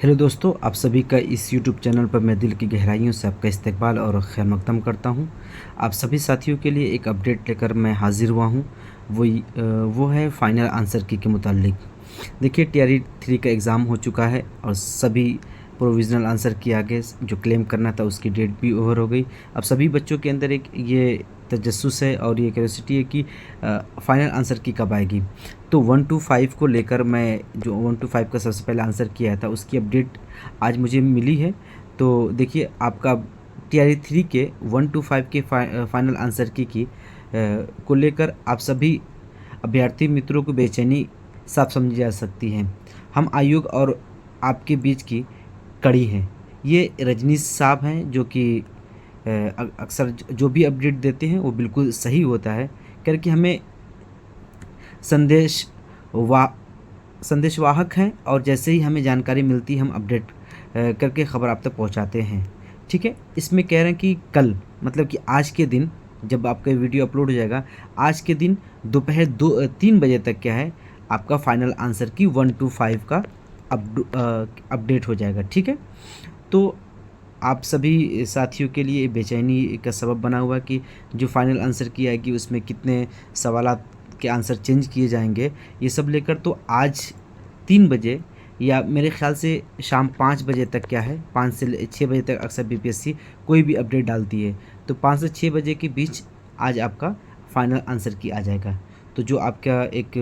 Hello दोस्तों, आप सभी का इस यूट्यूब चैनल पर मैं दिल की गहराइयों से आपका इस्तकबाल और खैर मकदम करता हूं। आप सभी साथियों के लिए एक अपडेट लेकर मैं हाज़िर हुआ हूं। वो है फ़ाइनल आंसर की के मुतालिक। देखिए, टीआरई 3 का एग्ज़ाम हो चुका है और सभी प्रोविज़नल आंसर की आगे जो क्लेम करना था उसकी डेट भी ओवर हो गई। अब सभी बच्चों के अंदर एक ये तजस्सुस है और ये क्यूरियोसिटी है कि फ़ाइनल आंसर की कब आएगी। तो 1 टू 5 को लेकर मैं जो 1 टू 5 का सबसे पहले आंसर किया था उसकी अपडेट आज मुझे मिली है। तो देखिए, आपका टीआरई 3 के 1 टू 5 के फाइनल आंसर की को लेकर आप सभी अभ्यर्थी मित्रों को बेचैनी साफ समझी जा सकती है। हम आयोग और आपके बीच की कड़ी है। ये रजनीश साहब हैं जो कि अक्सर जो भी अपडेट देते हैं वो बिल्कुल सही होता है, करके हमें संदेश वा संदेशवाहक हैं और जैसे ही हमें जानकारी मिलती है हम अपडेट करके ख़बर आप तक पहुंचाते हैं। ठीक है, इसमें कह रहे हैं कि कल मतलब कि आज के दिन जब आपका वीडियो अपलोड हो जाएगा, आज के दिन दोपहर 3 बजे तक क्या है आपका फ़ाइनल आंसर की 1 टू 5 का अपडेट हो जाएगा। ठीक है, तो आप सभी साथियों के लिए बेचैनी का सबब बना हुआ कि जो फ़ाइनल आंसर की आएगी उसमें कितने सवालात के आंसर चेंज किए जाएंगे, ये सब लेकर तो आज 3 बजे या मेरे ख़्याल से शाम 5 बजे तक क्या है 5 से 6 बजे तक अक्सर बीपीएससी कोई भी अपडेट डालती है। तो 5 से 6 बजे के बीच आज आपका फ़ाइनल आंसर की आ जाएगा। तो जो आपका एक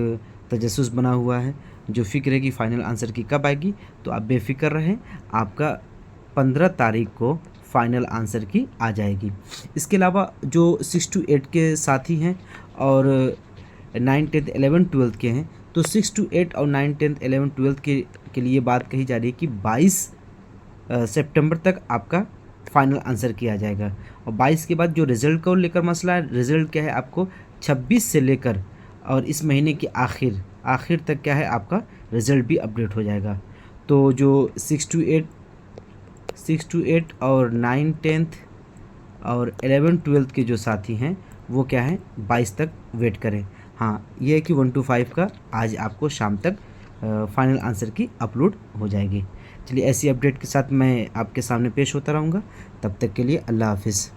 तजस्सुस बना हुआ है, जो फ़िक्र है कि फ़ाइनल आंसर की कब आएगी, तो आप बेफ़िक्र रहें, आपका 15 तारीख को फ़ाइनल आंसर की आ जाएगी। इसके अलावा जो 6 टू 8 के साथी हैं और 9, 10, 11, 12 के हैं, तो 6 टू 8 और 9, 10, 11, 12 के लिए बात कही जा रही है कि 22 सितंबर तक आपका फ़ाइनल आंसर किया जाएगा। और 22 के बाद जो रिज़ल्ट को लेकर मसला है, रिज़ल्ट क्या है आपको 26 से लेकर और इस महीने की आखिर तक क्या है आपका रिज़ल्ट भी अपडेट हो जाएगा। तो जो 6 टू 8 और 9, 10 और 11, 12 के जो साथी हैं वो क्या है 22 तक वेट करें। हाँ, ये है कि 1 टू 5 का आज आपको शाम तक फाइनल आंसर की अपलोड हो जाएगी। चलिए, ऐसी अपडेट के साथ मैं आपके सामने पेश होता रहूँगा। तब तक के लिए अल्लाह हाफ़िज़।